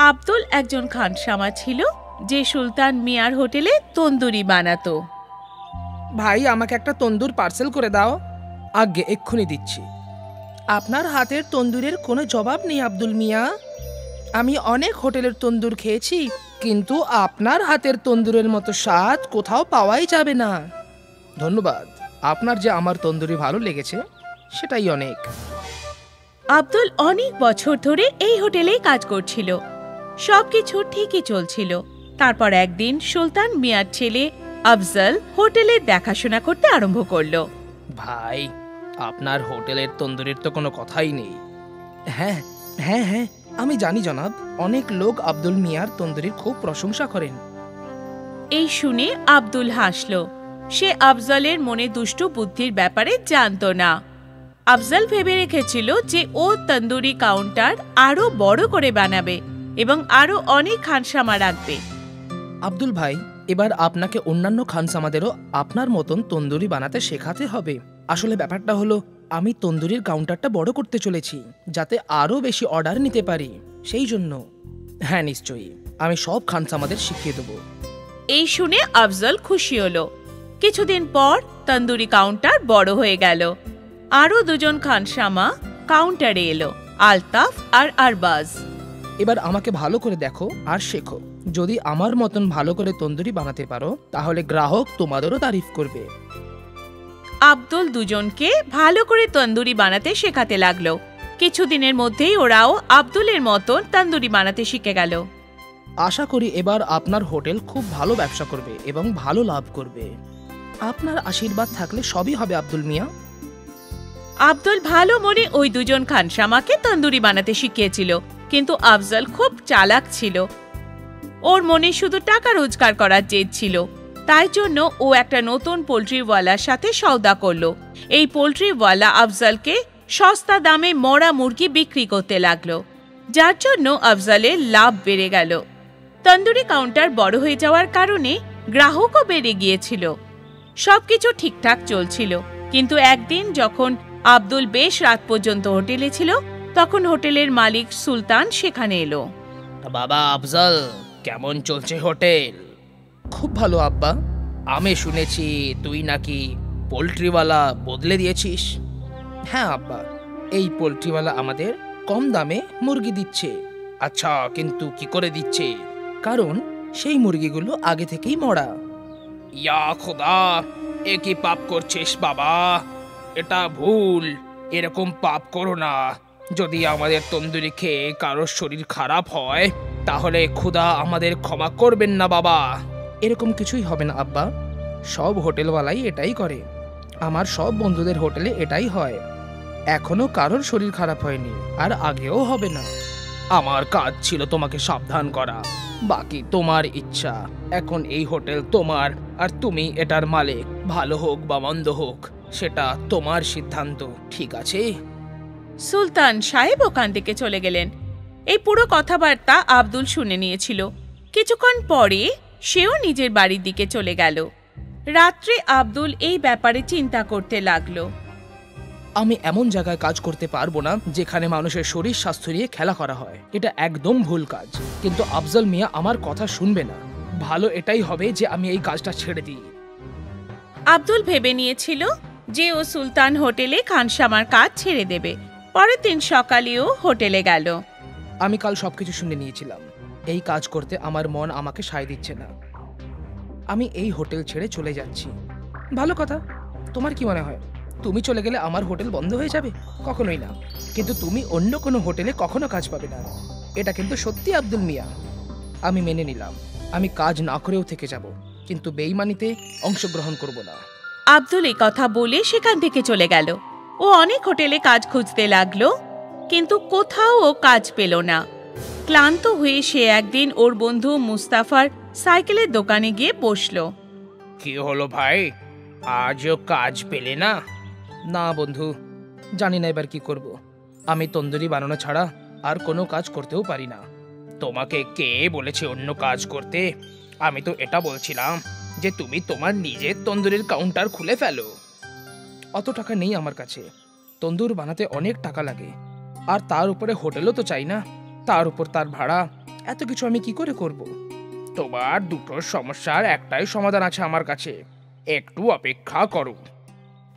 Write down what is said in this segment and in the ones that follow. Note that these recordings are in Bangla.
আব্দুল একজন খানসামা ছিল যে সুলতান মিয়ার হোটেলে তন্দুরি বানাতো। ভাই, আমাকে একটা তন্দুর পার্সেল করে দাও। আগে এক্ষুনি দিচ্ছি। আপনার হাতের তন্দুরের কোনো জবাব নেই আব্দুল মিয়া। আমি অনেক হোটেলের তন্দুর খেয়েছি, কিন্তু আপনার হাতের তন্দুরের মতো স্বাদ কোথাও পাওয়াই যাবে না। ধন্যবাদ, আপনার যে আমার তন্দুরি ভালো লেগেছে সেটাই অনেক। আব্দুল অনেক বছর ধরে এই হোটেলেই কাজ করছিল। সবকিছু ঠিকই চলছিল। তারপর একদিন সুলতান মিয়ার ছেলে আফজল হোটেলের দেখাশোনা করতে আরম্ভ করলো। ভাই, আপনার হোটেলের তন্দুরির তো কোনো কথাই নেই। হ্যাঁ হ্যাঁ হ্যাঁ, আমি জানি জনাব, অনেক লোক আব্দুল মিয়ার তন্দুরির খুব প্রশংসা করেন। এই শুনে আব্দুল হাসল। সে আফজলের মনে দুষ্টু বুদ্ধির ব্যাপারে জানত না। আফজল ভেবে রেখেছিল যে ও তন্দুরি কাউন্টার আরো বড় করে বানাবে এবং আরো অনেক খানসামা রাখবে। আব্দুল ভাই, এবার আপনাকে অন্যান্য খানসামাদেরও আপনার মতন তন্দুরি বানাতে শেখাতে হবে। আসলে ব্যাপারটা হলো, আমি তন্দুরির কাউন্টারটা বড় করতে চলেছি যাতে আরো বেশি অর্ডার নিতে পারি, সেই জন্য। হ্যাঁ নিশ্চয়ই, আমি সব খানসামাদের শিখিয়ে দেবো। এই শুনে আফজল খুশি হলো। কিছুদিন পর তন্দুরি কাউন্টার বড় হয়ে গেল। আরো দুজন খানসামা কাউন্টারে এলো, আলতাফ আর আরবাজ। এবার আমাকে ভালো করে দেখো আর শেখো। যদি আমার মতন ভালো করে তন্দুরি বানাতে পারো তাহলে গ্রাহক তোমাদেরও তারিফ করবে। আব্দুল দুজনকে ভালো করে তন্দুরি বানাতে শেখাতে লাগলো। কিছুদিনের মধ্যেই ওরাও আব্দুলের মতন তন্দুরি বানাতে শিখে গেল। আশা করি এবার আপনার হোটেল খুব ভালো ব্যবসা করবে এবং ভালো লাভ করবে। আপনার আশীর্বাদ থাকলে সবই হবে আব্দুল মিয়া। আব্দুল ভালো মনে ওই দুজন খানসামাকে তন্দুরি বানাতে শিখিয়েছিল, কিন্তু আফজল খুব চালাক ছিল। ওর মনে শুধু টাকা রোজগার করার জেদ ছিল। তাই জন্য ও একটা নতুন পোল্ট্রিওয়ালার সাথে সওদা করলো। এই পোল্ট্রিওয়ালা আফজলকে সস্তা দামে মরা মুরগি বিক্রি করতে লাগলো, যার জন্য আফজলের লাভ বেড়ে গেল। তন্দুরি কাউন্টার বড় হয়ে যাওয়ার কারণে গ্রাহকও বেড়ে গিয়েছিল। সবকিছু ঠিকঠাক চলছিল, কিন্তু একদিন যখন আব্দুল বেশ রাত পর্যন্ত হোটেলে ছিল, তখন হোটেলের মালিক সুলতান সেখানে এলো। বাবা আফজল, কেমন চলছে হোটেল? খুব ভালো আব্বা। আমি শুনেছি তুই নাকি পোল্ট্রিওয়ালা বদলে দিয়েছিস। হ্যাঁ আব্বা, এই পোল্ট্রিওয়ালা আমাদের কম দামে মুরগি দিচ্ছে। আচ্ছা, কিন্তু কি করে দিচ্ছে? কারণ সেই মুরগিগুলো আগে থেকেই মরা। ইয়া খোদা, এ কি পাপ করছিস বাবা? এটা ভুল। এরকম পাপ করো না। যদি আমাদের তন্দুরি খেয়ে কারোর শরীর খারাপ হয় তাহলে খোদা আমাদের ক্ষমা করবেন না বাবা। এরকম কিছুই হবে না আব্বা, সব হোটেলওয়ালাই এটাই করে। আমার সব বন্ধুদের হোটেলে এটাই হয়। এখনো কারোর শরীর খারাপ হয়নি, আর আগেও হবে না। আমার কাজ ছিল তোমাকে সাবধান করা, বাকি তোমার ইচ্ছা। এখন এই হোটেল তোমার, আর তুমি এটার মালিক। ভালো হোক বা মন্দ হোক সেটা তোমার সিদ্ধান্ত, ঠিক আছে? সুলতান সাহেব ওখান থেকে চলে গেলেন। এই পুরো কথাবার্তা আব্দুল শুনে নিয়েছিল। কিছুক্ষণ পরে সেও নিজের বাড়ির দিকে চলে গেল। রাত্রে আব্দুল এই ব্যাপারে চিন্তা করতে লাগলো। আমি এমন জায়গায় কাজ করতে পারবো না যেখানে মানুষের শরীর স্বাস্থ্য নিয়ে খেলা করা হয়। এটা একদম ভুল কাজ। কিন্তু আফজল মিয়া আমার কথা শুনবে না। ভালো এটাই হবে যে আমি এই কাজটা ছেড়ে দিই। আব্দুল ভেবে নিয়েছিল যে ও সুলতান হোটেলে খানসামার কাজ ছেড়ে দেবে। পরের দিন সকালেও হোটেলে গেল। আমি কাল সবকিছু শুনে নিয়েছিলাম। এই কাজ করতে আমার মন আমাকে সায় দিচ্ছে না। আমি এই হোটেল ছেড়ে চলে যাচ্ছি। ভালো কথা। তোমার কি মনে হয় তুমি চলে গেলে আমার হোটেল বন্ধ হয়ে যাবে? কখনোই না। কিন্তু তুমি অন্য কোনো হোটেলে কখনো কাজ পাবে না। এটা কিন্তু সত্যি আব্দুল মিয়া। আমি মেনে নিলাম। আমি কাজ না করেও থেকে যাব, কিন্তু বেইমানিতে অংশগ্রহণ করব না। আব্দুল এই কথা বলে সেখান থেকে চলে গেল। ও অনেক হোটেলে কাজ খুঁজতে লাগলো, কিন্তু কোথাও ও কাজ পেল না। ক্লান্ত হয়ে সে একদিন ওর বন্ধু মুস্তাফার সাইকেলের দোকানে গিয়ে বসলো। কি হলো ভাই, আজও কাজ পেলে না? না বন্ধু, জানি না এবার কি করব। আমি তন্দুরি বানানো ছাড়া আর কোনো কাজ করতেও পারি না। তোমাকে কে বলেছে অন্য কাজ করতে? আমি তো এটা বলছিলাম যে তুমি তোমার নিজের তন্দুরির কাউন্টার খুলে ফেলো। অত টাকা নেই আমার কাছে। তন্দুর বানাতে অনেক টাকা লাগে, আর তার উপরে হোটেলও তো চাই না। তার উপর তার ভাড়া, এত কিছু আমি কি করে করব? তোমার দুটো সমস্যার একটাই সমাধান আছে আমার কাছে, একটু অপেক্ষা করো।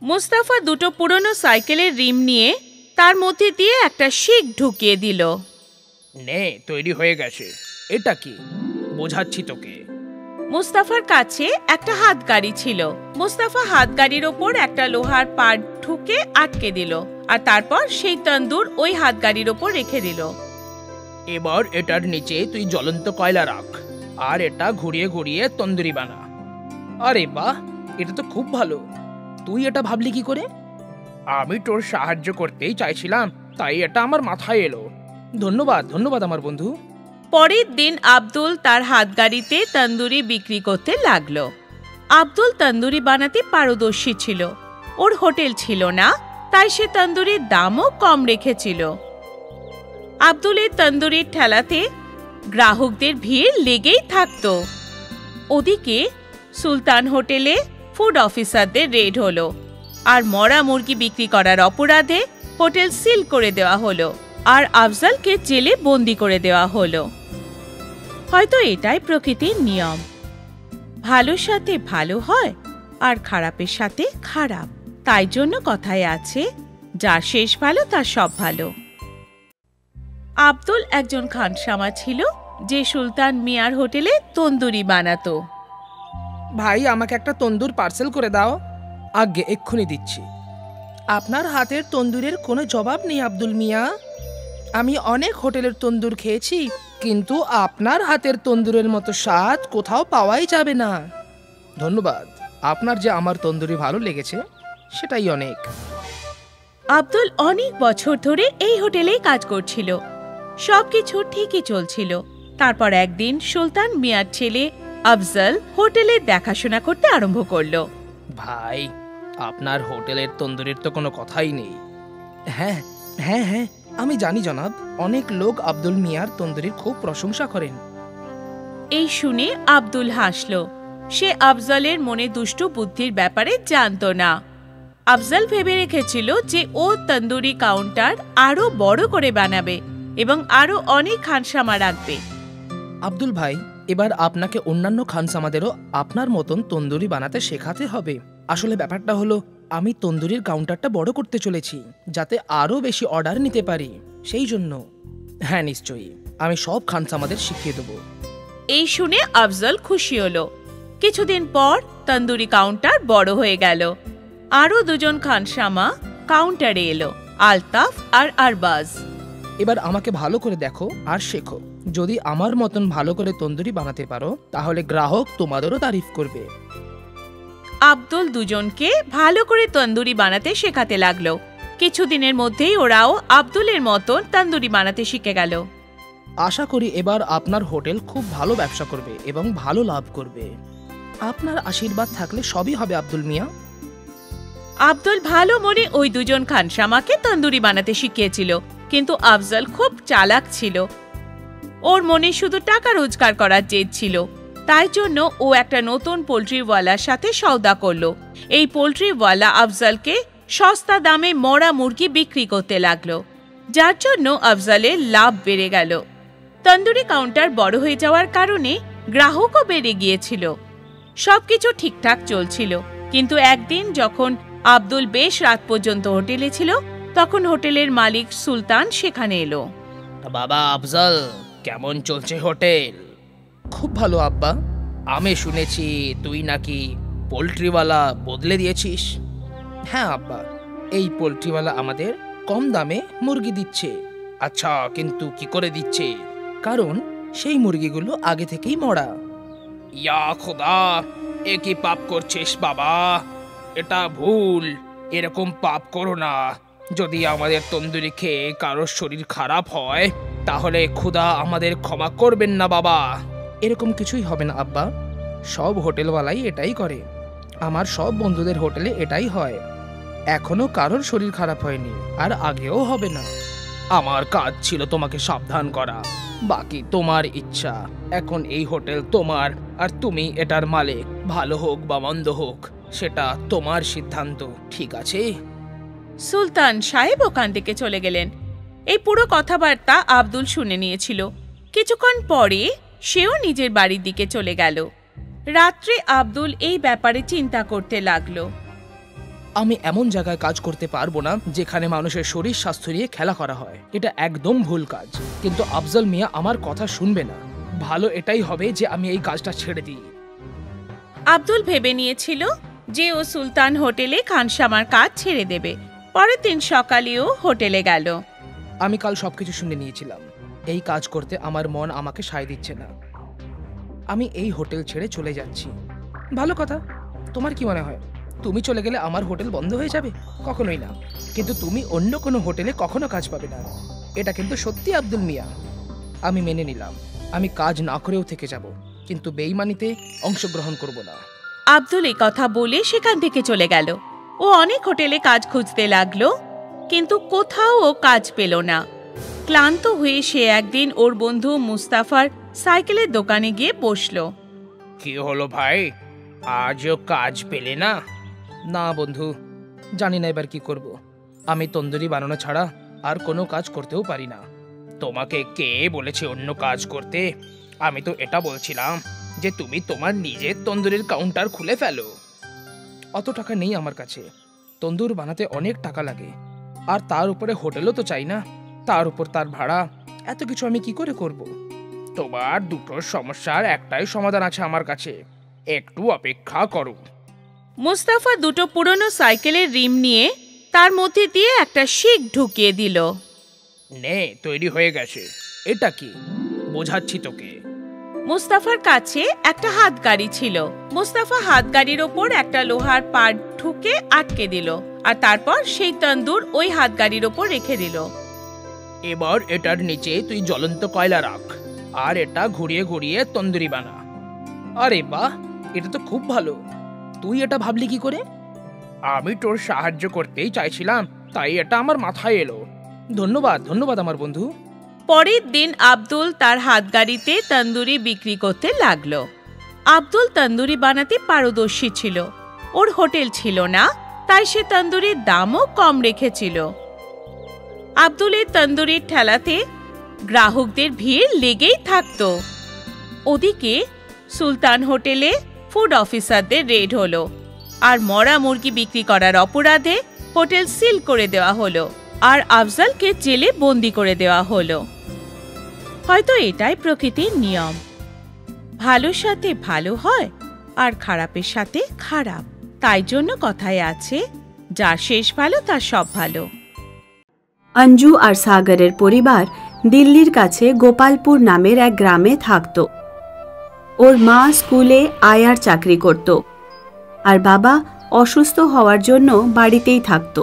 মুস্তাফা দুটো পুরনো সাইকেলের রিম নিয়ে তার মধ্যে দিয়ে একটা শিক ঢুকিয়ে দিল। নে, তৈরি হয়ে গেছে। এটা কি? বোঝাচ্ছি তোকে। মুস্তাফার কাছে একটা হাতগাড়ি ছিল। মুস্তাফা হাতগাড়ির ওপর একটা লোহার পাট ঢুকে আটকে দিল, আর তারপর সেই তন্দুর ওই হাতগাড়ির ওপর রেখে দিল। এবার এটার নিচে তুই জ্বলন্ত কয়লা রাখ, আর এটা ঘুরিয়ে ঘুরিয়ে তন্দুরি বানা। আরে বাহ, এটা তো খুব ভালো। তুই এটা ভাবলি কি করে? আমি তোর সাহায্য করতেই চাইছিলাম, তাই এটা আমার মাথায় এলো। ধন্যবাদ ধন্যবাদ আমার বন্ধু। পরের দিন আব্দুল তার হাতগাড়িতে তন্দুরি বিক্রি করতে লাগলো। আব্দুল তন্দুরি বানাতে পারদর্শী ছিল। ওর হোটেল ছিল না, তাই সে তন্দুরির দামও কম রেখেছিল। আব্দুলের তন্দুরির ঠেলাতে গ্রাহকদের ভিড় লেগেই থাকতো। ওদিকে সুলতান হোটেলে ফুড অফিসারদের রেড হলো, আর মরা মুরগি বিক্রি করার অপরাধে হোটেল সিল করে দেওয়া হলো, আর আফজালকে জেলে বন্দি করে দেওয়া হলো। হয়তো এটাই প্রকৃতির নিয়ম, ভালোর সাথে ভালো হয় আর খারাপের সাথে খারাপ। তাই জন্য কথায় আছে, যার শেষ ভালো তার সব ভালো। আব্দুল একজন খানসামা ছিল, যে সুলতান মিয়ার হোটেলে তন্দুরি বানাতো। ভাই, আমাকে একটা তন্দুর পার্সেল করে দাও। আগে এক্ষুনি দিচ্ছি। আপনার হাতের তন্দুরের কোনো জবাব নেই আব্দুল মিয়া। আমি অনেক হোটেলের তন্দুর খেয়েছি, কিন্তু আপনার হাতের তন্দুরের মতো স্বাদ কোথাও পাওয়াই যাবে না। ধন্যবাদ, আপনার যে আমার তন্দুরি ভালো লেগেছে সেটাই অনেক। আব্দুল অনেক বছর ধরে এই হোটেলেই কাজ করছিল। সবকিছু ঠিকই চলছিল। তারপর একদিন সুলতান মিয়ার ছেলে আফজল হোটেলের দেখাশোনা করতে আরম্ভ করলো। ভাই, আপনার হোটেলের তন্দুরির তো কোনো কথাই নেই। হ্যাঁ হ্যাঁ হ্যাঁ, আমি জানি জনাব, অনেক লোক আব্দুল মিয়ার তন্দুরির খুব প্রশংসা করেন। এই শুনে আব্দুল হাসল। সে আফজলের মনে দুষ্টু বুদ্ধির ব্যাপারে জানতো না। আফজল ভেবে রেখেছিল যে ও তন্দুরি কাউন্টার আরো বড় করে বানাবে এবং আরো অনেক খানসামা রাখবে। আব্দুল ভাই, এবার আপনাকে অন্যান্য খানসামাদেরও আপনার মতন তন্দুরি বানাতে শেখাতে হবে। আসলে ব্যাপারটা হলো, আমি তন্দুরির কাউন্টারটা বড় করতে চলেছি, যাতে আরো বেশি অর্ডার নিতে পারি, সেই জন্য। হ্যাঁ নিশ্চয়ই, আমি সব খানসামাদের শিখিয়ে দেবো। এই শুনে আফজল খুশি হলো। কিছুদিন পর তন্দুরি কাউন্টার বড় হয়ে গেল। আরো দুজন খানসামা কাউন্টারে এলো, আলতাফ আর আরবাজ। এবার আমাকে ভালো করে দেখো আর শেখো। যদি আমার মতন ভালো করে তন্দুরি বানাতে পারো, তাহলে গ্রাহক তোমাদেরও তারিফ করবে। আব্দুল দুজনকে ভালো করে তন্দুরি বানাতে শেখাতে লাগলো। কিছুদিনের মধ্যেই ওরাও আব্দুলের মতন তন্দুরি বানাতে শিখে গেল। আশা করি এবার আপনার হোটেল খুব ভালো ব্যবসা করবে এবং ভালো লাভ করবে। আপনার আশীর্বাদ থাকলে সবই হবে আব্দুল মিয়া। আব্দুল ভালো মনে ওই দুজন খানসামাকে তন্দুরি বানাতে শিখিয়েছিল, কিন্তু আফজল খুব চালাক ছিল। ওর মনে শুধু টাকা রোজগার করার জেদ ছিল। তাই জন্য ও একটা নতুন পোল্ট্রিওয়ালার সাথে সওদা করলো। এই পোল্ট্রিওয়ালা আফজলকে সস্তা দামে মরা মুরগি বিক্রি করতে লাগলো, যার জন্য আফজলের লাভ বেড়ে গেল। তন্দুরি কাউন্টার বড় হয়ে যাওয়ার কারণে গ্রাহকও বেড়ে গিয়েছিল। সবকিছু ঠিকঠাক চলছিল, কিন্তু একদিন যখন আব্দুল বেশ রাত পর্যন্ত হোটেলে ছিল, তখন হোটেলের মালিক সুলতান সেখানে এলো। বাবা আফজল, কেমন চলছে হোটেল? খুব ভালো আব্বা। আমি শুনেছি তুই নাকি পোল্ট্রিওয়ালা বদলে দিয়েছিস। হ্যাঁ আব্বা, এই পোল্ট্রিওয়ালা আমাদের কম দামে মুরগি দিচ্ছে। আচ্ছা, কিন্তু কি করে দিচ্ছে? কারণ সেই মুরগিগুলো আগে থেকেই মরা। ইয়া খোদা, এ কি পাপ করছিস বাবা? এটা ভুল, এরকম পাপ করো না। যদি আমাদের তন্দুরি খেয়ে কারোর শরীর খারাপ হয়, তাহলে খোদা আমাদের ক্ষমা করবেন না বাবা। এরকম কিছুই হবে না আব্বা, সব হোটেলওয়ালাই এটাই করে। আমার সব বন্ধুদের হোটেলে এটাই হয়। এখনো কারোর শরীর খারাপ হয়নি, আর আগেও হবে না। আমার কাজ ছিল তোমাকে সাবধান করা, বাকি তোমার ইচ্ছা। এখন এই হোটেল তোমার, আর তুমি এটার মালিক। ভালো হোক বা মন্দ হোক, সেটা তোমার সিদ্ধান্ত, ঠিক আছে? সুলতান সাহেব ওখান থেকে চলে গেলেন। এই পুরো কথাবার্তা আব্দুল শুনে নিয়েছিল। কিছুক্ষণ পরে সেও নিজের বাড়ির দিকে চলে গেল। রাত্রে আব্দুল এই ব্যাপারে চিন্তা করতে লাগলো। আমি এমন জায়গায় কাজ করতে পারবো না যেখানে মানুষের শরীর স্বাস্থ্য নিয়ে খেলা করা হয়। এটা একদম ভুল কাজ। কিন্তু আফজল মিয়া আমার কথা শুনবে না। ভালো এটাই হবে যে আমি এই কাজটা ছেড়ে দিই। আব্দুল ভেবে নিয়েছিল যে ও সুলতান হোটেলে খানসামার কাজ ছেড়ে দেবে। পরের দিন সকালেও হোটেলে গেল। আমি কাল সবকিছু শুনে নিয়েছিলাম। এই কাজ করতে আমার মন আমাকে সায় দিচ্ছে না। আমি এই হোটেল ছেড়ে চলে যাচ্ছি। ভালো কথা। তোমার কি মনে হয় তুমি চলে গেলে আমার হোটেল বন্ধ হয়ে যাবে? কখনোই না। কিন্তু তুমি অন্য কোনো হোটেলে কখনো কাজ পাবে না। এটা কিন্তু সত্যি আব্দুল মিয়া। আমি মেনে নিলাম। আমি কাজ না করেও থেকে যাব, কিন্তু বেঈমানিতে অংশগ্রহণ করব না। আব্দুল এই কথা বলে সেখান থেকে চলে গেল। ও অনেক হোটেলে কাজ খুঁজতে লাগলো, কিন্তু কোথাও ও কাজ পেল না। ক্লান্ত হয়ে সে একদিন ওর বন্ধু মুস্তাফার সাইকেলের দোকানে গিয়ে বসলো। কি হলো ভাই, আজও কাজ পেলে না? না বন্ধু, জানি না এবার কি করব। আমি তন্দুরি বানানো ছাড়া আর কোনো কাজ করতেও পারি না। তোমাকে কে বলেছে অন্য কাজ করতে? আমি তো এটা বলছিলাম যে তুমি তোমার নিজের তন্দুরির কাউন্টার খুলে ফেলো। অত টাকা নেই আমার কাছে। তন্দুর বানাতে অনেক টাকা লাগে, আর তার উপরে হোটেলও তো চাই না। তার উপর তার ভাড়া, এত কিছু আমি কি করে করব? তোমার দুটো সমস্যার একটাই সমাধান আছে আমার কাছে, একটু অপেক্ষা করো। মুস্তাফা দুটো পুরনো সাইকেলের রিম নিয়ে তার মধ্যে দিয়ে একটা শিক ঢুকিয়ে দিল। নে, তৈরি হয়ে গেছে। এটা কি? বোঝাচ্ছি তোকে। মুস্তাফার কাছে একটা হাতগাড়ি ছিল। মুস্তাফা হাতগাড়ির ওপর একটা লোহার পাট ঢুকে আটকে দিল, আর তারপর সেই তন্দুর ওই হাতগাড়ির ওপর রেখে দিল। এবার এটার নিচে তুই জ্বলন্ত কয়লা রাখ, আর এটা ঘুরিয়ে ঘুরিয়ে তন্দুরি বানা। আরে বাহ, এটা তো খুব ভালো। তুই এটা ভাবলি কি করে? আমি তোর সাহায্য করতেই চাইছিলাম, তাই এটা আমার মাথায় এলো। ধন্যবাদ ধন্যবাদ আমার বন্ধু। পরের দিন আব্দুল তার হাতগাড়িতে তন্দুরি বিক্রি করতে লাগলো। আব্দুল তন্দুরি বানাতে পারদর্শী ছিল। ওর হোটেল ছিল না, তাই সে তন্দুরির দামও কম রেখেছিল। আব্দুলের তন্দুরির ঠেলাতে গ্রাহকদের ভিড় লেগেই থাকতো। ওদিকে সুলতান হোটেলে ফুড অফিসারদের রেড হলো, আর মরা মুরগি বিক্রি করার অপরাধে হোটেল সিল করে দেওয়া হলো, আর আফজলকে জেলে বন্দি করে দেওয়া হলো। হয়তো এটাই প্রকৃতির নিয়ম। ভালোর সাথে ভালো হয়, আর খারাপের সাথে খারাপ। তাই জন্য কথায় আছে, যার শেষ ভালো তার সব ভালো। অঞ্জু আর সাগরের পরিবার দিল্লির কাছে গোপালপুর নামের এক গ্রামে থাকত। ওর মা স্কুলে আয়ার চাকরি করত, আর বাবা অসুস্থ হওয়ার জন্য বাড়িতেই থাকত।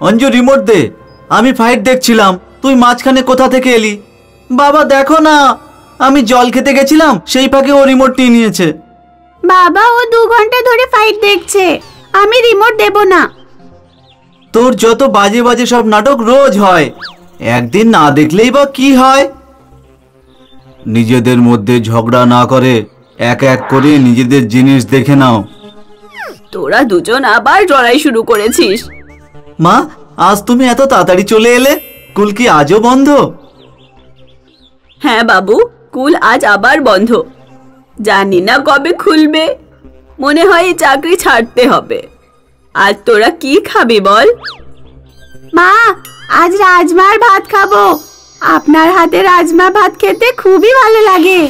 অঞ্জু, রিমোট দে। আমি ফাইট দেখছিলাম, তুই মাঝখানে কোথা থেকে এলি? বাবা দেখো না, আমি জল খেতে গেছিলাম, সেই ফাঁকে ও রিমোট নিয়ে নিয়েছে। বাবা, ও 2 ঘন্টা ধরে ফাইট দেখছে, আমি রিমোট দেব না। তোর যত বাজে বাজে সব নাটক রোজ হয়, একদিন না দেখলেই বা কি হয়? নিজেদের মধ্যে ঝগড়া না করে এক এক করে নিজেদের জিনিস দেখে নাও। তোরা দুজন আবার লড়াই শুরু করেছিস। মা, আজ তুমি এত তাড়াতাড়ি চলে এলে? স্কুল কি আজও বন্ধ? হ্যাঁ বাবু, স্কুল আজ আবার বন্ধ। জানি না কবে খুলবে। মনে হয় এই চাকরি ছাড়তে হবে। আজ তোরা কি খাবি বল? মা, আজ রাজমার ভাত খাবো। আপনার হাতে রাজমা ভাত খেতে খুবই ভালো লাগে।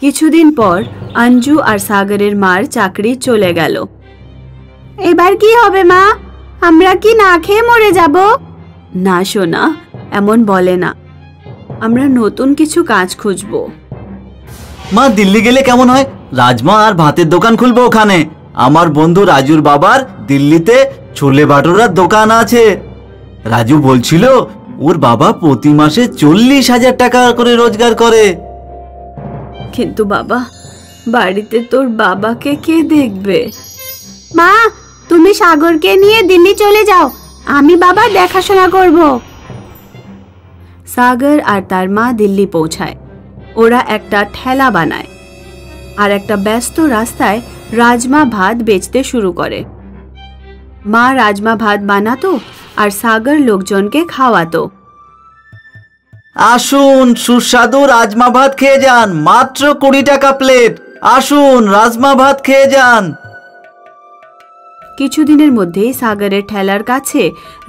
কিছুদিন পর অঞ্জু আর সাগরের মার চাকরি চলে গেল। এবার কি হবে মা? আমরা কি না খেয়ে মরে যাব? না সোনা, এমন বলে না। আমরা নতুন কিছু কাজ খুঁজবো। মা, দিল্লি গেলে কেমন হয়? রাজমা আর ভাতের দোকান খুলবো ওখানে। আমার বন্ধু রাজুর বাবার দিল্লিতে ছোলে ভাটুরার দোকান আছে। রাজু বলছিল ওর বাবা প্রতি মাসে 40,000 টাকা করে রোজগার করে। কিন্তু বাবা, বাড়িতে তোর বাবাকে কে দেখবে? মা, তুমি সাগরকে নিয়ে দিল্লি চলে যাও, আমি বাবার দেখাশোনা করব। সাগর আর তার মা দিল্লি পৌঁছায়। ওরা একটা ঠেলা বানায়, আর একটা ব্যস্ত রাস্তায় রাজমা ভাত বেচতে শুরু করে। মা রাজমা ভাত বানাতো, আর সাগর লোকজনকে খাওয়াতো। আসুন, সুস্বাদু রাজমা ভাত খেয়ে যান, মাত্র 20 টাকা প্লেট। আসুন, রাজমা ভাত খেয়ে যান। কিছুদিনের মধ্যেই সাগরের ঠেলার কাছে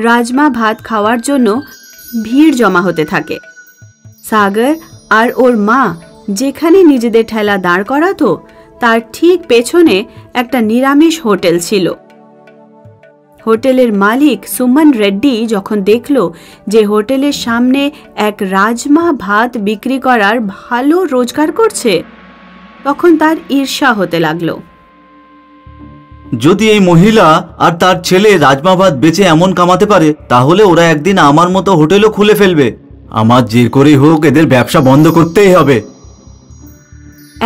রাজমা ভাত খাওয়ার জন্য ভিড় জমা হতে থাকে। সাগর আর ওর মা যেখানে নিজেদের ঠেলা দাঁড় করাতো তার ঠিক পেছনে একটা নিরামিষ হোটেল ছিল। হোটেলের মালিক সুমন রেড্ডি যখন দেখল যে হোটেলের সামনে এক রাজমা ভাত বিক্রি করার ভালো রোজগার করছে, তখন তার ঈর্ষা হতে লাগলো। যদি এই মহিলা আর তার ছেলে রাজমা ভাত বেচে এমন কামাতে পারে, তাহলে ওরা একদিন আমার মতো হোটেলও খুলে ফেলবে। আমার যে করে হোক এদের ব্যবসা বন্ধ করতেই হবে।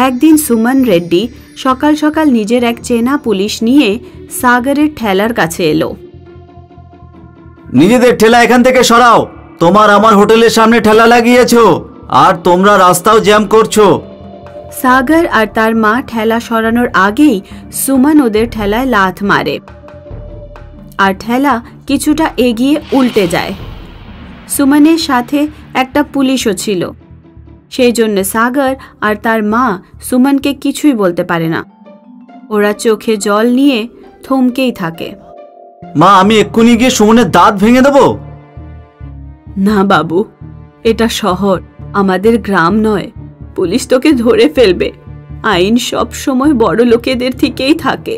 একদিন সুমন রেড্ডি সকাল সকাল নিজের এক চেনা পুলিশ নিয়ে সাগরের ঠেলার কাছে এলো। নিজেদের ঠেলা এখান থেকে সরাও। তোমার আমার হোটেলের সামনে ঠেলা লাগিয়েছো আর তোমরা রাস্তাও জ্যাম করছো। সাগর আর তার মা ঠেলা সরানোর আগেই সুমন ওদের ঠেলায় লাথ মারে আর ঠেলা কিছুটা এগিয়ে উল্টে যায়। সুমনের সাথে একটা পুলিশও ছিল, সেই জন্য সাগর আর তার মা সুমনকে কিছুই বলতে পারে না। ওরা চোখে জল নিয়ে থমকেই থাকে। মা, আমি এক্ষুনি গিয়ে সুমনের দাঁত ভেঙে দেবো। না বাবু, এটা শহর, আমাদের গ্রাম নয়। পুলিশ তোকে ধরে ফেলবে। আইন সব সময় বড় লোকেদের থেকেই থাকে।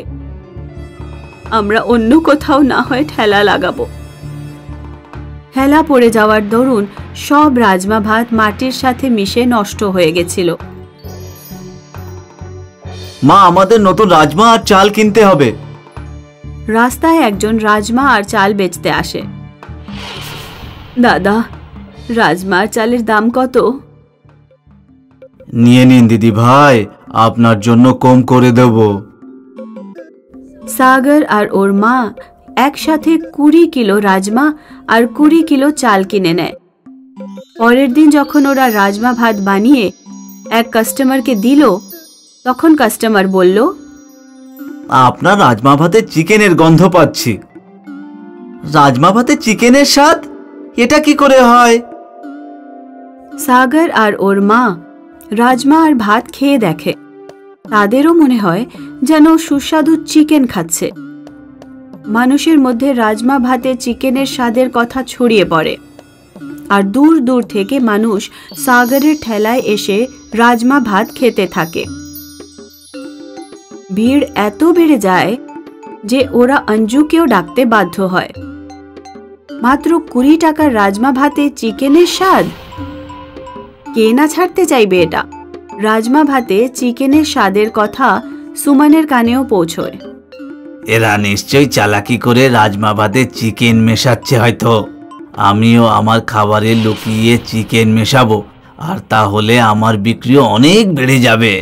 আমরা অন্য কোথাও না হয় ঠেলা লাগাবো। ঠেলা পড়ে যাওয়ার দরুন সব রাজমা ভাত মাটির সাথে মিশে নষ্ট হয়ে গেছিল। মা, আমাদের নতুন রাজমা আর চাল কিনতে হবে। রাস্তায় একজন রাজমা আর চাল বেচতে আসে। দাদা, রাজমা আর চালের দাম কত? নিয়ে নিন দিদি ভাই, আপনার জন্য কম করে দেব। সাগর আর ওর মা একসাথে 20 কিলো রাজমা আর 20 কিলো চাল কিনে নেয়। পরের দিন যখন ওরা রাজমা ভাত বানিয়ে এক কাস্টমারকে দিল, তখন কাস্টমার বলল, আপনার রাজমা ভাতে চিকেনের গন্ধ পাচ্ছি। রাজমা ভাতে চিকেনের স্বাদ? এটা কি করে হয়? সাগর আর ওর মা রাজমা আর ভাত খেয়ে দেখে। তাদেরও মনে হয় যেন সুস্বাদু চিকেন খাচ্ছে। মানুষের মধ্যে রাজমা ভাতে চিকেনের স্বাদের কথা ছড়িয়ে পড়ে আর দূর দূর থেকে মানুষ সাগরের ঠেলায় এসে রাজমা ভাত খেতে থাকে। ভিড় এত বেড়ে যায় যে ওরা অঞ্জুকেও ডাকতে বাধ্য হয়। মাত্র 20 টাকার রাজমা ভাতে চিকেনের স্বাদ? কে না ছাড়তে চাইবে এটা? রাজমা ভাতে চিকেনের স্বাদের কথা সুমনের কানেও পৌঁছয়। এরা নিশ্চয়ই চালাকি করে রাজমা ভাতে চিকেন মেশাচ্ছে হয়তো। আমিও আমার খাবারে লুকিয়ে চিকেন মেশাবো, আর তাহলে আমার বিক্রিও অনেক বেড়ে যাবে।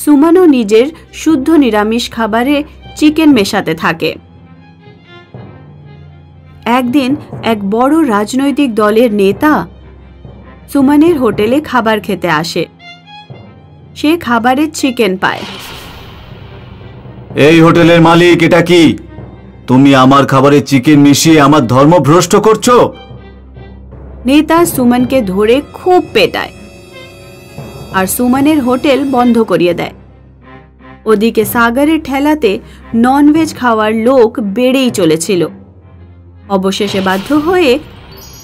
সুমনও নিজের শুদ্ধ নিরামিষ খাবারে চিকেন মেশাতে থাকে। একদিন এক বড় রাজনৈতিক দলের নেতা সুমনের হোটেলে খাবার খেতে আসে। সে খাবারে চিকেন পায়। এই হোটেলের মালিক, এটা কি? তুমি আমার খাবারে চিকেন মিশিয়ে আমার ধর্ম ভ্রষ্ট করছো। নেতা সুমনকে ধরে খুব পেটায় আর সুমনের হোটেল বন্ধ করিয়ে দেয়। ওদিকে সাগরের ঠেলাতে ননভেজ খাওয়ার লোক বেড়েই চলেছিল। অবশেষে বাধ্য হয়ে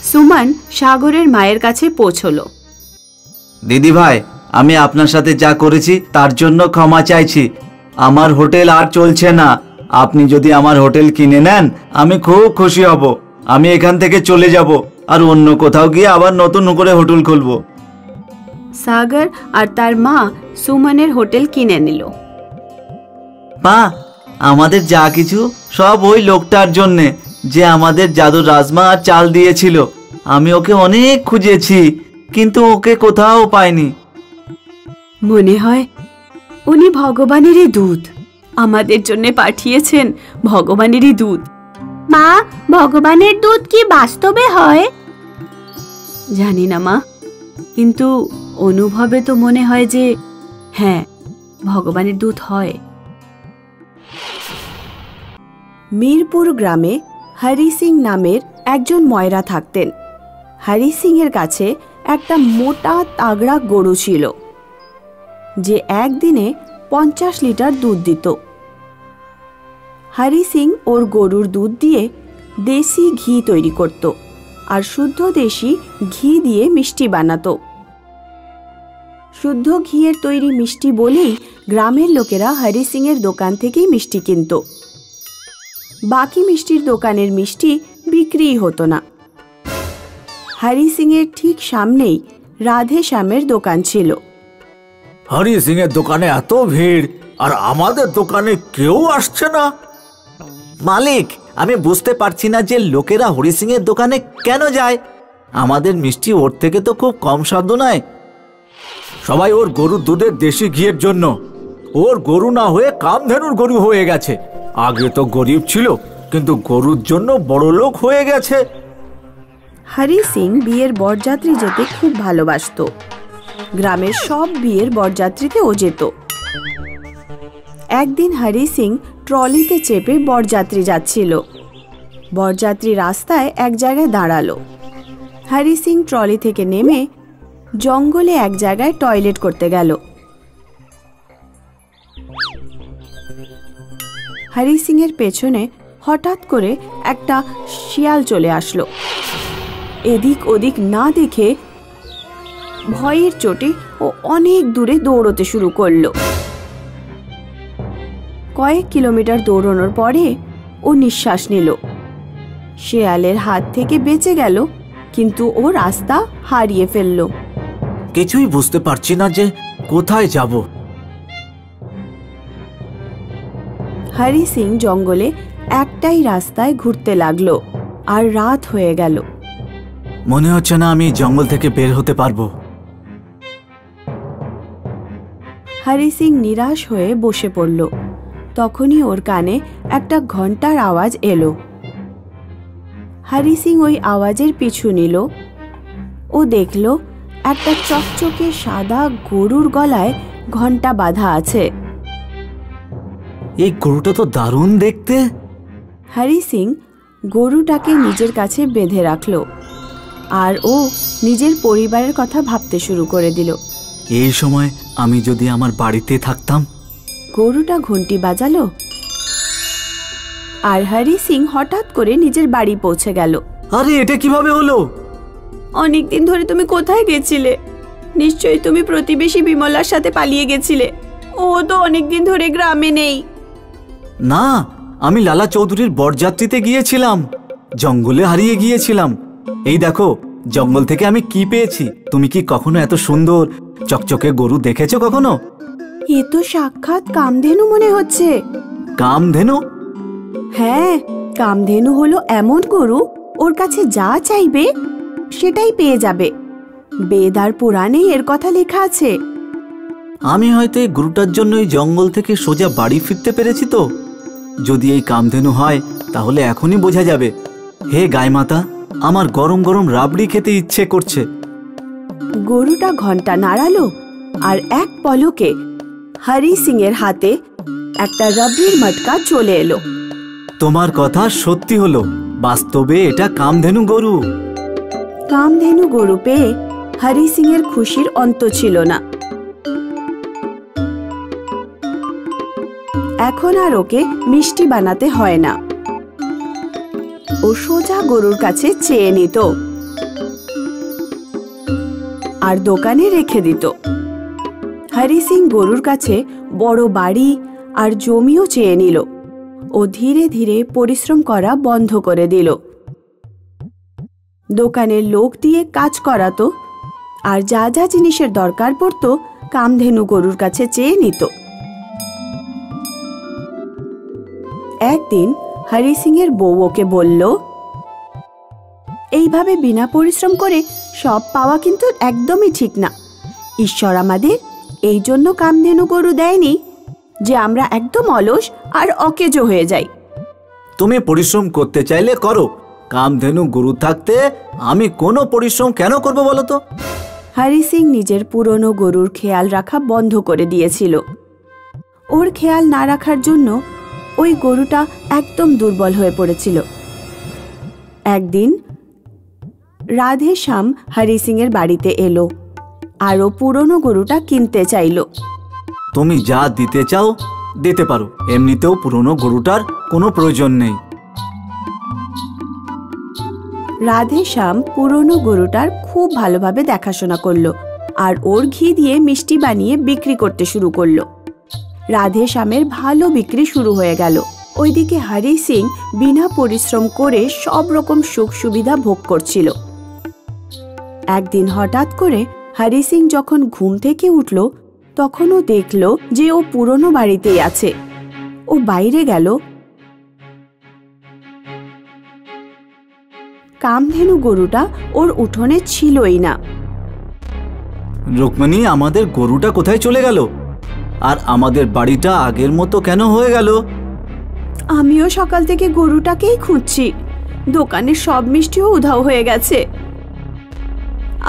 সুমন সাগরের মায়ের কাছে পৌঁছলো। দিদি ভাই, আমি আপনার সাথে যা করেছি তার জন্য ক্ষমা চাইছি। আমার হোটেল আর চলছে না। আপনি যদি আমার হোটেল কিনে নেন, আমি খুব খুশি হব। আমি এখান থেকে চলে যাব আর অন্য কোথাও গিয়ে আবার নতুন করে হোটেল খুলব। সাগর আর তার মা সুমনের হোটেল কিনে নিল। মা, আমাদের যা কিছু সব ওই লোকটার জন্যে, যে আমাদের জাদুর রাজমা আর চাল দিয়েছিল। আমি ওকে অনেক খুঁজেছি, কিন্তু ওকে কোথাও পাইনি। মনে হয় উনি ভগবানেরই দূত, আমাদের জন্য পাঠিয়েছেন ভগবানেরই দূত। মা, ভগবানের দূত কি বাস্তবে হয়? জানি না মা, কিন্তু অনুভবে তো মনে হয় যে হ্যাঁ, ভগবানের দূত হয়। মিরপুর গ্রামে হরি সিং নামের একজন ময়রা থাকতেন। হরি সিং এর কাছে একটা মোটা তাগড়া গরু ছিল, যে একদিনে 50 লিটার দুধ দিত। হরি সিং ওর গরুর দুধ দিয়ে দেশি ঘি তৈরি করত আর শুদ্ধ দেশি ঘি দিয়ে মিষ্টি বানাতো। শুদ্ধ ঘিয়ের তৈরি মিষ্টি বলেই গ্রামের লোকেরা হরি সিং এর দোকান থেকেই মিষ্টি কিনত। বাকি মিষ্টির দোকানের মিষ্টি বিক্রিই হতো না। হরি সিং এর ঠিক সামনেই রাধে শ্যামের দোকান ছিল। হরি সিং এর দোকানে এত ভিড়, আর আমাদের দোকানে কেউ আসছে না। মালিক, আমি বুঝতে পারছি না যে লোকেরা হরি সিং এর দোকানে কেন যায়। আমাদের মিষ্টি ওর থেকে তো খুব কম স্বাদ নয়। সবাই ওর গরুর দুধের দেশি ঘিয়ের জন্য। ওর গরু না হয়ে কামধেনুর গরু হয়ে গেছে। আগে তো গরিব ছিল, কিন্তু গরুর জন্য বড় লোক হয়ে গেছে। হরি সিং বিয়ের বরযাত্রী যেতে খুব ভালোবাসতো। গ্রামের সব বিয়ের বরযাত্রীতে ও যেত। একদিন হরি সিং ট্রলিতে চেপে বরযাত্রী যাচ্ছিল। বরযাত্রী রাস্তায় এক জায়গায় দাঁড়ালো। হরি সিং ট্রলি থেকে নেমে জঙ্গলে এক জায়গায় টয়লেট করতে গেল। হরি সিং এর পেছনে হঠাৎ করে একটা শিয়াল চলে আসলো। এদিক ওদিক না দেখে ভয়ের চোটে ও অনেক দূরে দৌড়তে শুরু করলো। কয়েক কিলোমিটার দৌড়ানোর পরে ও নিঃশ্বাস নিল। শিয়ালের হাত থেকে বেঁচে গেল, কিন্তু ও রাস্তা হারিয়ে ফেলল। কিছুই বুঝতে পারছি না যে কোথায় যাব। হরি সিং জঙ্গলে একটাই রাস্তায় ঘুরতে লাগলো, আর রাত হয়ে গেল। মনে হচ্ছে না আমি জঙ্গল থেকে বের হতে পারবো। হরি সিং নিরাশ হয়ে বসে পড়ল। তখনই ওর কানে একটা ঘন্টার আওয়াজ এলো। হরি সিং ওই আওয়াজের পিছু নিল। ও দেখল একটা চকচকে সাদা গরুর গলায় ঘন্টা বাঁধা আছে। এই গরুটা তো দারুণ দেখতে। হরি সিং গরুটাকে নিজের কাছে বেঁধে রাখল, আর ও নিজের পরিবারের কথা ভাবতে শুরু করে দিল। এই সময় আমি যদি আমার বাড়িতে থাকতাম। গরুটা ঘন্টি বাজালো, আর হরি সিং হঠাৎ করে নিজের বাড়ি পৌঁছে গেল। আরে, এটা কিভাবে হলো? অনেকদিন ধরে তুমি কোথায় গেছিলে? নিশ্চয়ই তুমি প্রতিবেশী বিমলার সাথে পালিয়ে গেছিলে। ও তো অনেকদিন ধরে গ্রামে নেই। না, আমি লালা চৌধুরীর বরযাত্রীতে গিয়েছিলাম। জঙ্গলে হারিয়ে গিয়েছিলাম। এই দেখো, জঙ্গল থেকে আমি কি পেয়েছি। তুমি কি কখনো এত সুন্দর চকচকে গরু দেখেছো কখনো? এ তো সাক্ষাৎ কামধেনু মনে হচ্ছে। কামধেনু? হ্যাঁ, কামধেনু হলো এমন গরু, ওর কাছে যা চাইবে সেটাই পেয়ে যাবে। বেদ আর পুরাণে এর কথা লেখা আছে। আমি হয়তো এই গরুটার জন্য এই জঙ্গল থেকে সোজা বাড়ি ফিরতে পেরেছি। তো যদি এই কামধেনু হয় তাহলে এখনই বোঝা যাবে। হে গায়মাতা, আমার গরম গরম রাবড়ি খেতে ইচ্ছে করছে। গরুটা ঘন্টা নাড়ালো, আর এক পলকে হরি সিং এর হাতে একটা রাবড়ির মটকা চলে এলো। তোমার কথা সত্যি হলো, বাস্তবে এটা কামধেনু গরু। কামধেনু গরু পেয়ে হরি সিং এর খুশির অন্ত ছিল না। এখন আর ওকে মিষ্টি বানাতে হয় না। ও সোজা গরুর কাছে চেয়ে নিত আর দোকানে রেখে দিত। হরি সিং গরুর কাছে বড় বাড়ি আর জমিও চেয়ে নিল। ও ধীরে ধীরে পরিশ্রম করা বন্ধ করে দিল। দোকানের লোক দিয়ে কাজ করাতো, আর যা যা জিনিসের দরকার পড়তো কামধেনু গরুর কাছে চেয়ে নিত। একদিন হরি সিং এর বউ ওকে বলল, এইভাবে বিনা পরিশ্রম করে সব পাওয়া কিন্তু একদমই ঠিক না। ঈশ্বর আমাদের এই জন্য কামধেনু গরু দেয়নি যে আমরা একদম অলস আর অকেজো হয়ে যাই। তুমি পরিশ্রম করতে চাইলে করো। কামধেনু গরু থাকতে আমি কোনো পরিশ্রম কেন করব বলো তো? হরি সিং নিজের পুরনো গরুর খেয়াল রাখা বন্ধ করে দিয়েছিল। ওর খেয়াল না রাখার জন্য ওই গরুটা একদম দুর্বল হয়ে পড়েছিল। একদিন রাধে শ্যাম হরি সিং এর বাড়িতে এলো আর ও পুরনো গরুটা কিনতে চাইলো। তুমি যা দিতে চাও দিতে পারো, এমনিতেও পুরনো গরুটার কোনো প্রয়োজন নেই। রাধে শ্যাম পুরনো গরুটার খুব ভালোভাবে দেখাশোনা করলো আর ওর ঘি দিয়ে মিষ্টি বানিয়ে বিক্রি করতে শুরু করলো। রাধে শ্যামের ভালো বিক্রি শুরু হয়ে গেল। ওইদিকে হরি সিং বিনা পরিশ্রম করে সব রকম সুখ সুবিধা ভোগ করছিল। একদিন হঠাৎ করে হরি সিং যখন ঘুম থেকে উঠল তখন ও দেখল যে ও পুরনো বাড়িতেই আছে। ও বাইরে গেল। কামধেনু গরুটা ওর উঠোনে ছিলই না। রুকমিনী, আমাদের গরুটা কোথায় চলে গেল? আর আমাদের বাড়িটা আগের মতো কেন হয়ে গেল? আমিও সকাল থেকে গরুটাকেই খুঁজছি। দোকানের সব মিষ্টিও উধাও হয়ে গেছে।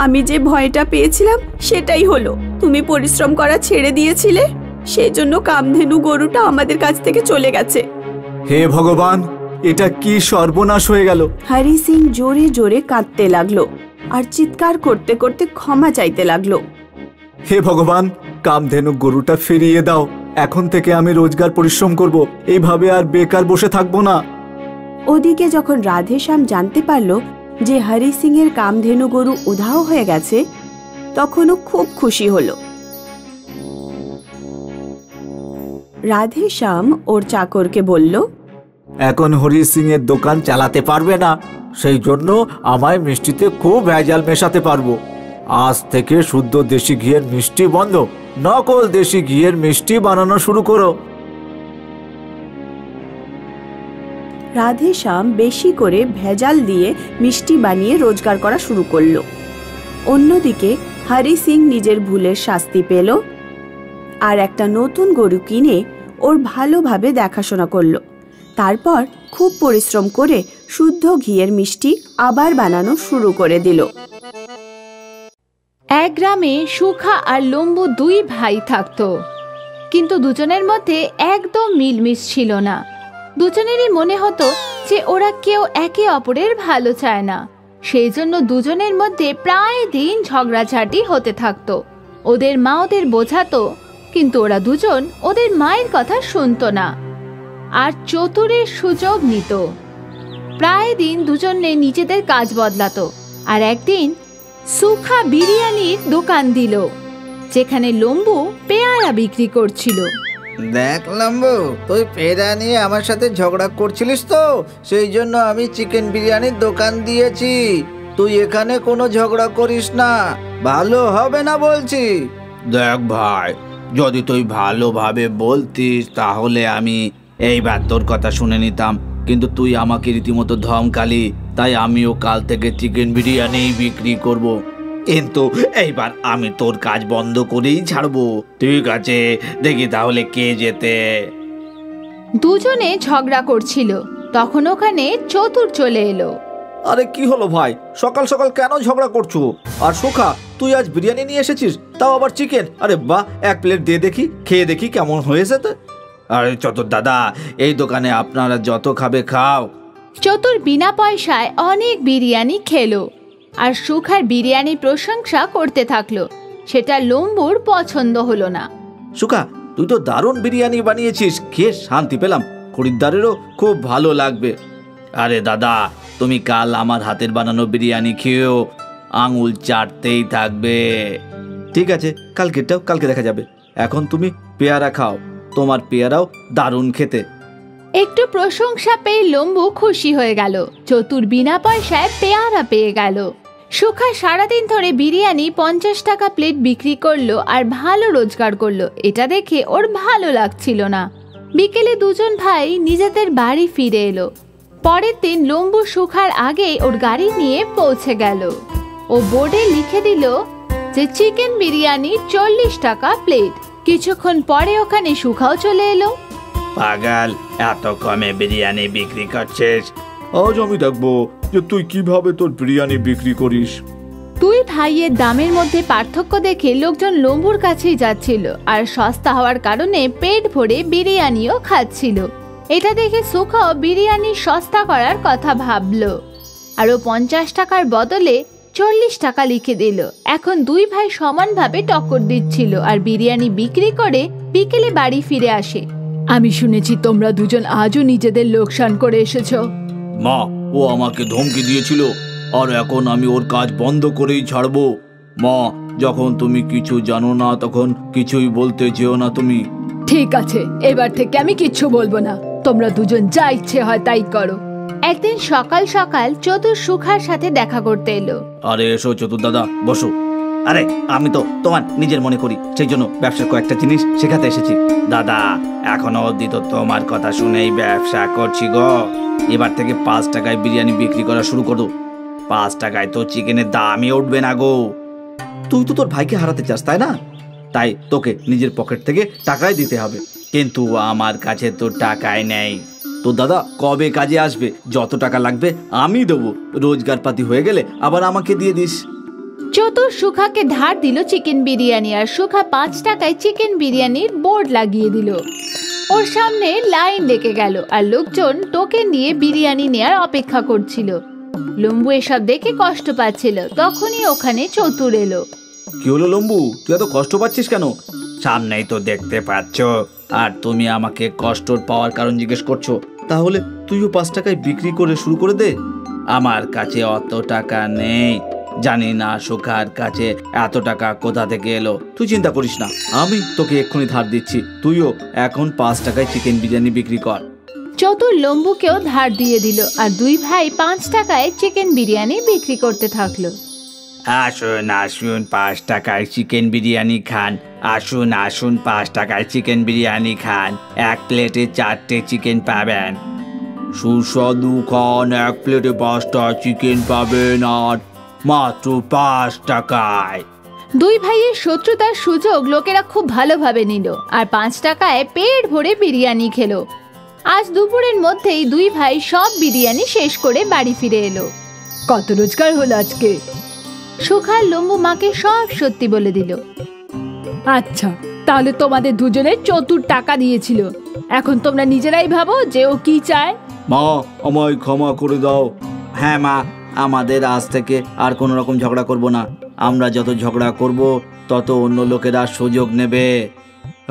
আমি যে ভয়টা পেয়েছিলাম সেটাই হলো। তুমি পরিশ্রম করা ছেড়ে দিয়েছিলে, সেজন্য কামধেনু গরুটা আমাদের কাছ থেকে চলে গেছে। হে ভগবান, এটা কি সর্বনাশ হয়ে গেল! হরি সিং জোরে জোরে কাঁদতে লাগলো আর চিৎকার করতে করতে ক্ষমা চাইতে লাগলো। হে ভগবান, কামধেনু গরুটা ফিরিয়ে দাও। এখন থেকে আমি রোজগার পরিশ্রম করব, এইভাবে আর বেকার বসে থাকবো না। ওদিকে যখন রাধে শ্যাম জানতে পারল যে হরি সিং এর কামধেনু গরু উধাও হয়ে গেছে, তখনও খুব খুশি হলো। রাধে শ্যাম ওর চাকরকে বলল, এখন হরি সিং এর দোকান চালাতে পারবে না, সেই জন্য আমায় মিষ্টিতে খুব ভেজাল মেশাতে পারবো। আজ থেকে শুদ্ধ দেশি ঘিয়ের মিষ্টি বন্ধ, নকল দেশি ঘিয়ের মিষ্টি বানানো শুরু করো। রাধে শ্যাম বেশি করে ভেজাল দিয়ে মিষ্টি বানিয়ে রোজগার করা শুরু করলো। অন্যদিকে হরি সিং নিজের ভুলের শাস্তি পেল আর একটা নতুন গরু কিনে ওর ভালোভাবে দেখাশোনা করলো। তারপর খুব পরিশ্রম করে শুদ্ধ ঘিয়ের মিষ্টি আবার বানানো শুরু করে দিল। এক গ্রামে সুখা আর লম্বু দুই ভাই থাকতো, কিন্তু দুজনের মধ্যে একদম মিলমিশ ছিল না। দুজনেরই মনে হতো যে ওরা কেউ একে অপরের ভালো চায় না। সেই জন্য দুজনের মধ্যে প্রায় দিন ঝগড়াঝাটি হতে থাকতো। ওদের মা ওদের বোঝাতো, কিন্তু ওরা দুজন ওদের মায়ের কথা শুনতো না আর চতুরের সুযোগ নিত। প্রায় দিন দুজনে নিজেদের কাজ বদলাতো। আর একদিন সুখা বিরিয়ানির দোকান দিল, যেখানে লম্বু পেয়ারা বিক্রি করছিল। দেখ লম্বু, তুই পেয়ারা নিয়ে আমার সাথে ঝগড়া করছিলিস তো, সেই জন্য আমি চিকেন বিরিয়ানির দোকান দিয়েছি। তুই এখানে কোনো ঝগড়া করিস না, ভালো হবে না বলছি। দেখ ভাই, যদি তুই ভালোভাবে বলতিস তাহলে আমি এইবার তোর কথা শুনে নিতাম, কিন্তু তুই আমাকে রীতিমতো ধমকালি, তাই আমিও কাল থেকে চিকেন বিরিয়ানি বিক্রি করব। কিন্তু এইবার আমি তোর কাজ বন্ধ করেই ছাড়বো। ঠিক আছে, দেখি তাহলে কে জেতে। দুজনে ঝগড়া করছিল, তখন ওখানে চতুর চলে এলো। আরে কি হলো ভাই, সকাল সকাল কেন ঝগড়া করছো? আর সুখা, তুই আজ বিরিয়ানি নিয়ে এসেছিস, তাও আবার চিকেন। আরে বাহ, এক প্লেট দিয়ে দেখি, খেয়ে দেখি কেমন হয়েছে। তো আরে চতুর দাদা, এই দোকানে আপনারা যত খাবে খাও। চতুর বিনা পয়সায় অনেক বিরিয়ানি খেলো আর সুখার বিরিয়ানির প্রশংসা করতে থাকলো। সেটা লম্বুর পছন্দ হলো না। সুখা, তুই তো দারুণ বিরিয়ানি বানিয়েছিস, খেয়ে শান্তি পেলাম, খরিদ্দারেরও খুব ভালো লাগবে। আরে দাদা, তুমি কাল আমার হাতের বানানো বিরিয়ানি খেয়েও আঙুল চাটতেই থাকবে। ঠিক আছে, কালকে দেখা যাবে। এখন তুমি পেয়ারা খাও, তোমার পেয়ারাও দারুণ খেতে। একটু প্রশংসা পেয়ে লম্বু খুশি হয়ে গেল। চতুর বিনা পয়সায় পেয়ারা পেয়ে গেল। সুখা সারাদিন ধরে বিরিয়ানি 50 টাকা প্লেট বিক্রি করলো আর ভালো রোজগার করলো। এটা দেখে ওর ভালো লাগছিল না। বিকেলে দুজন ভাই নিজেদের বাড়ি ফিরে এলো। পরের দিন লম্বু সুখার আগে ওর গাড়ি নিয়ে পৌঁছে গেল। ও বোর্ডে লিখে দিল যে চিকেন বিরিয়ানি 40 টাকা প্লেট। কিছুক্ষণ পরে ওখানে সুখাও চলে এলো। পাগল, এত কমে বিরিয়ানি বিক্রি করছিস? আজ আমি দেখবো যে তুই কিভাবে তোর বিরিয়ানি বিক্রি করিস। দুই ভাইয়ের দামের মধ্যে পার্থক্য দেখে লোকজন লম্বুর কাছেই যাচ্ছিল আর সস্তা হওয়ার কারণে পেট ভরে বিরিয়ানিও খাচ্ছিল। এটা দেখে সুখাও বিরিয়ানি সস্তা করার কথা ভাবলো। আর ও 50 টাকার বদলে 40 টাকা লিখে দিল। এখন দুই ভাই সমানভাবে টক্কর দিচ্ছিল আর বিরিয়ানি বিক্রি করে বিকেলে বাড়ি ফিরে আসে। আমি শুনেছি তোমরা দুজন আজও নিজেদের লোকসান করে এসেছো। মা, ও আমাকে ধমকি দিয়েছিল আর এখন আমি ওর কাজ বন্ধ করেই ছাড়বো। মা, যখন তুমি কিছু জানো না তখন কিছুই বলতে যেও না তুমি। ঠিক আছে, এবার থেকে আমি কিচ্ছু বলবো না, তোমরা দুজন যা ইচ্ছে হয় তাই করো। একদিন সকাল সকাল চতুর সুখার সাথে দেখা করতে এলো। আরে এসো চতুর দাদা, বসো। আরে আমি তো তোমার নিজের মনে করি, সেই জন্য ব্যবসার কয়েকটা জিনিস শেখাতে এসেছি। দাদা, এখনো অবধি তো তোমার কথা শুনেই ব্যবসা করছি গো। এবার থেকে 5 টাকায় বিরিয়ানি বিক্রি করা শুরু করো। 5 টাকায় তো চিকেনের দামই উঠবে না গো। তুই তো তোর ভাইকে হারাতে চাস, তাই না? তাই তোকে নিজের পকেট থেকে টাকাই দিতে হবে। কিন্তু আমার কাছে তো টাকাই নেই। তো দাদা কবে কাজে আসবে? যত টাকা লাগবে আমি দেবো। রোজগার পাতি হয়ে গেলে আবার আমাকে দিয়ে দিস। চতুর সুখাকে ধার দিল চিকেন বিরিয়ানি আর সুখা 5 টাকায় চিকেন বিরিয়ানির বোর্ড লাগিয়ে দিল। ওর সামনে লাইন লেগে গেল আর লোকজন টোকেন দিয়ে বিরিয়ানি নেয়ার অপেক্ষা করছিল। লম্বু এসব দেখে কষ্ট পাচ্ছিল। তখনই ওখানে চতুর এলো। কি হলো লম্বু, তুই এত কষ্ট পাচ্ছিস কেন? সামনেই তো দেখতে পাচ্ছ, আর তুমি আমাকে কষ্ট পাওয়ার কারণ জিজ্ঞেস করছো। তাহলে তুইও 5 টাকায় বিক্রি করে শুরু করে দে। আমার কাছে অত টাকা নেই। জানি না সুখার কাছে এত টাকা কোথা থেকে এলো। তুই চিন্তা করিস না, আমি তোকে এক্ষুনি ধার দিচ্ছি। তুইও এখন 5 টাকায় চিকেন বিরিয়ানি বিক্রি কর। চতুর লম্বুকেও ধার দিয়ে দিল আর দুই ভাই 5 টাকায় চিকেন বিরিয়ানি বিক্রি করতে থাকলো। আসুন আসুন, 5 টাকায় চিকেন বিরিয়ানি খান। আসুন আসুন, 5 টাকায় চিকেন বিরিয়ানি খান। 1 প্লেটে 4টে চিকেন পাবেন। সুস্বাদু খান, 1 প্লেটে 5টা চিকেন পাবেন আর মাত্র 5 টাকায়। দুই ভাইয়ের শত্রুতার সুযোগ লোকেরা খুব ভালোভাবে নিল আর 5 টাকায় পেট ভরে বিরিয়ানি খেলো। আজ দুপুরের মধ্যেই দুই ভাই সব বিরিয়ানি শেষ করে বাড়ি ফিরে এলো। কত রোজগার হলো আজকে? সুখার লম্বু মাকে সব সত্যি বলে দিল। আচ্ছা, তাহলে তোমাদের দুজনের চতুর টাকা দিয়েছিল। এখন তোমরা নিজেরাই ভাবো যে ও কি চায়। মা, আমায় ক্ষমা করে দাও। হ্যাঁ মা, আমাদের আজ থেকে আর কোনো রকম ঝগড়া করব না। আমরা যত ঝগড়া করব তত অন্য লোকেরা সুযোগ নেবে।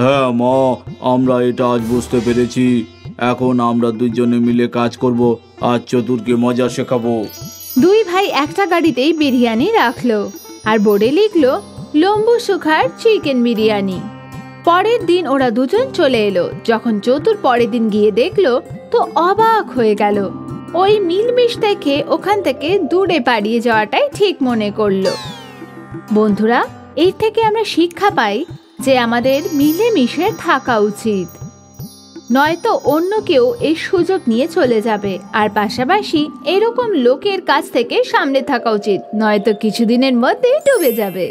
হ্যাঁ মা, আমরা এটা আজ বুঝতে পেরেছি। এখন আমরা দুজনে মিলে কাজ করব আর চতুরকে মজা শেখাবো। দুই ভাই একটা গাড়িতেই বিরিয়ানি রাখলো আর বোর্ডে লিখলো লম্বু সুখার চিকেন বিরিয়ানি। পরের দিন ওরা দুজন চলে এলো। যখন চতুর পরের দিন গিয়ে দেখলো তো অবাক হয়ে গেল। ওই মিলমিশ দেখে ওখান থেকে দূরে পালিয়ে যাওয়াটাই ঠিক মনে করলো। বন্ধুরা, এর থেকে আমরা শিক্ষা পাই যে আমাদের মিলেমিশে থাকা উচিত, নয়তো অন্য কেউ এই সুযোগ নিয়ে চলে যাবে। আর পাশাপাশি এরকম লোকের কাছ থেকে সামনে থাকা উচিত, নয়তো কিছুদিনের মধ্যেই ডুবে যাবে।